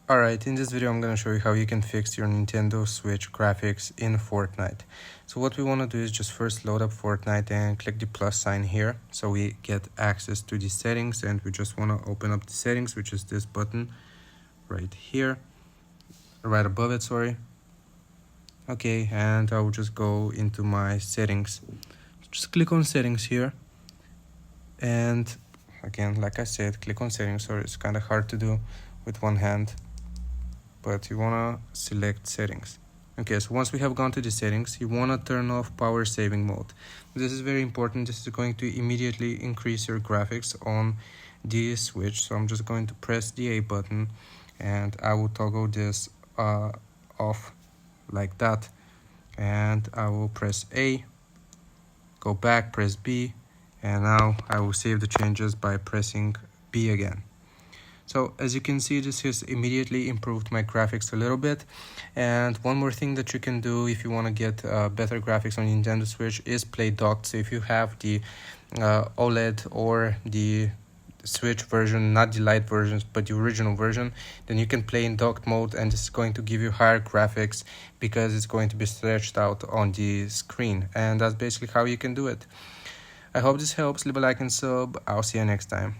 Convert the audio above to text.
Alright, in this video I'm gonna show you how you can fix your Nintendo Switch graphics in Fortnite. So what we want to do is just first load up Fortnite and click the plus sign here so we get access to the settings, and we just want to open up the settings, which is this button right here, right above it, sorry. Okay, and I will just go into my settings. Just click on settings here, and again, like I said, click on settings. Sorry, it's kind of hard to do with one hand, but you want to select settings. Okay, so once we have gone to the settings, you want to turn off power saving mode. This is very important. This is going to immediately increase your graphics on the Switch. So I'm just going to press the A button and I will toggle this off like that, and I will press A, go back, press B, and now I will save the changes by pressing B again. So as you can see, this has immediately improved my graphics a little bit. And one more thing that you can do if you want to get better graphics on Nintendo Switch is play docked. So if you have the OLED or the Switch version, not the light versions but the original version, then you can play in docked mode, and this is going to give you higher graphics because it's going to be stretched out on the screen. And that's basically how you can do it. I hope this helps. Leave a like and sub. I'll see you next time.